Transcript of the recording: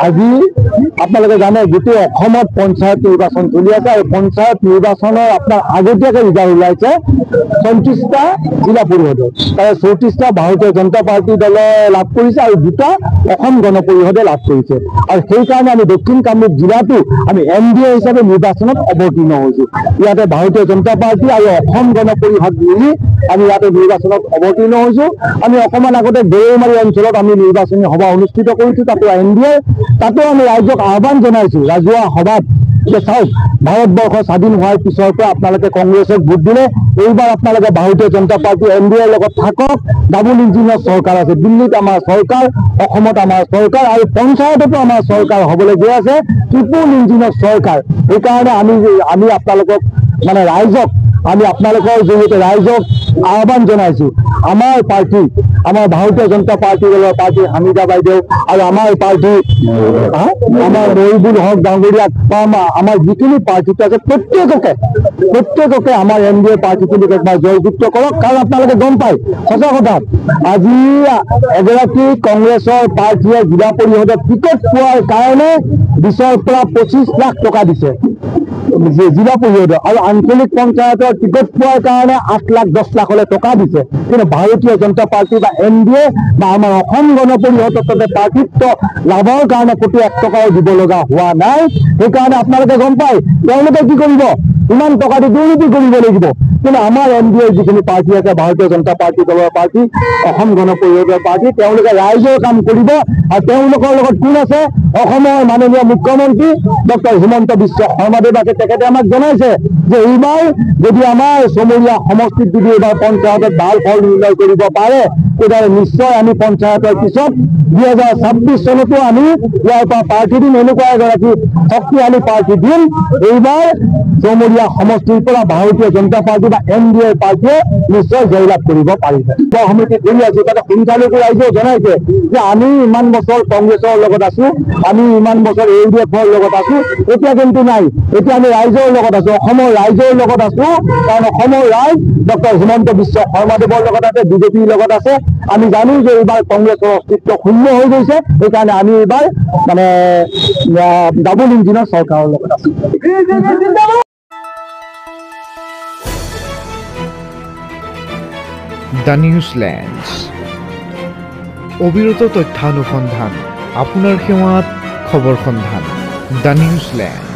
আজি আপোনালোকে জানে গোটেই অসমত পঞ্চায়ত নিৰ্বাচন চলি আছে আৰু পঞ্চায়ত নিৰ্বাচনৰ আপোনাৰ আগতীয়াকৈ ৰিজাল্ট ওলাইছে 34টা জিলা পৰিষদৰ তাৰে 34টা ভাৰতীয় জনতা পাৰ্টি দলে লাভ কৰিছে আৰু 2টা অসম গণ পৰিষদে লাভ কৰিছে আৰু সেইকাৰণে আমি দক্ষিণ কামৰূপ জিলাটো আমি NDA হিচাপে নিৰ্বাচনত অৱতীৰ্ণ হৈছোঁ। ইয়াতে ভাৰতীয় জনতা পাৰ্টি আৰু অসম গণ পৰিষদ মিলি আমি ইয়াতে নিৰ্বাচনত অৱতীৰ্ণ হৈছোঁ। আমি অকণমান আগতে গৰৈমাৰী অঞ্চলত আমি নিৰ্বাচনী সভা অনুষ্ঠিত কৰিছোঁ। তাতো আমি ৰাইজক আহ্বান জনাইছোঁ ৰাজহুৱা সভাত যে চাওক ভাৰতবৰ্ষ স্বাধীন হোৱাৰ পিছৰ পৰা আপোনালোকে কংগ্ৰেছক ভোট দিলে, এইবাৰ আপোনালোকে ভাৰতীয় জনতা পাৰ্টি NDAৰ লগত থাকক। ডাবল ইঞ্জিনৰ চৰকাৰ আছে, দিল্লীত আমাৰ চৰকাৰ, অসমত আমাৰ চৰকাৰ আৰু পঞ্চায়ততো আমাৰ চৰকাৰ হ'বলৈ গৈ আছে ট্ৰিপল ইঞ্জিনৰ চৰকাৰ। সেইকাৰণে আমি আপোনালোকক মানে ৰাইজক আমি আপোনালোকৰ জৰিয়তে ৰাইজক আহ্বান জনাইছোঁ। আমাৰ পাৰ্টি আমাৰ ভাৰতীয় জনতা পাৰ্টি দলৰ পাৰ্টি হামিদা বাইদেউ আৰু আমাৰ পাৰ্টি আমাৰ মহিবুল হক ডাঙৰীয়াক বা আমাৰ যিখিনি পাৰ্টিটো আছে প্ৰত্যেককে আমাৰ NDA পাৰ্টিখিনিক একবাৰ জয়যুক্ত কৰক। কাৰণ আপোনালোকে গম পায় সঁচা কথা আজি এগৰাকী কংগ্ৰেছৰ পাৰ্টীয়ে জিলা পৰিষদত টিকট পোৱাৰ কাৰণে 20ৰ পৰা 25 লাখ টকা দিছে জিলা পৰিষদৰ আৰু আঞ্চলিক পঞ্চায়তৰ টিকট পোৱাৰ কাৰণে 8 লাখ 10 লাখলৈ টকা দিছে। কিন্তু ভাৰতীয় জনতা পাৰ্টি বা NDA বা আমাৰ অসম গণ পৰিষদৰ তাতে প্ৰাৰ্থিত্ব লাভৰ কাৰণে কোটি 1 টকাও দিব লগা হোৱা নাই। সেইকাৰণে আপোনালোকে গম পায় তেওঁলোকে কি কৰিব, ইমান টকা দি দুৰ্নীতি কৰিব লাগিব। কিন্তু আমাৰ NDA যিখিনি পাৰ্টি আছে ভাৰতীয় জনতা পাৰ্টি দলৰ পাৰ্টি অসম গণ পৰিষদৰ পাৰ্টি তেওঁলোকে ৰাইজৰ কাম কৰিব আৰু তেওঁলোকৰ লগত কোন আছে অসমৰ মাননীয় মুখ্যমন্ত্ৰী ডক্টৰ হিমন্ত বিশ্ব শৰ্মাদেৱ আছে। তেখেতে আমাক জনাইছে যে এইবাৰ যদি আমাৰ চমৰীয়া সমষ্টিত যদি এইবাৰ পঞ্চায়তত ভাল ফল নিৰ্ণয় কৰিব পাৰে তেতিয়াহ'লে নিশ্চয় আমি পঞ্চায়তৰ পিছত 2026 চনতো আমি ইয়াৰ পৰা প্ৰাৰ্থী দিম, এনেকুৱা এগৰাকী শক্তিশালী প্ৰাৰ্থী দিম। এইবাৰ চমৰীয়া সমষ্টিৰ পৰা ভাৰতীয় জনতা পাৰ্টি বা NDA পাৰ্টীয়ে নিশ্চয় জয়লাভ কৰিব পাৰিব। সমিতিত ঘূৰি আছো তাতে সোনকালেকৈ ৰাইজেও জনাইছে যে আমি ইমান বছৰ কংগ্ৰেছৰ লগত আছো, আমি ইমান বছৰ UDFৰ লগত আছো, এতিয়া কিন্তু নাই, এতিয়া আমি ৰাইজৰ লগত আছো, অসমৰ ৰাইজৰ লগত আছো। কাৰণ অসমৰ ৰাইজ ডক্টৰ হিমন্ত বিশ্ব শৰ্মাদেৱৰ লগত আছে, BJPৰ লগত আছে। আমি জানো যে এইবাৰ কংগ্ৰেছৰ অস্তিত্ব শূন্য হৈ গৈছে, সেইকাৰণে আমি এইবাৰ মানে ডাবল ইঞ্জিনৰ চৰকাৰৰ লগত আছো। দ্য নিউজলেণ্ড অবিৰত তথ্যানুসন্ধান আপোনাৰ সেৱাত খবৰ সন্ধান দ্য নিউজলেণ্ড।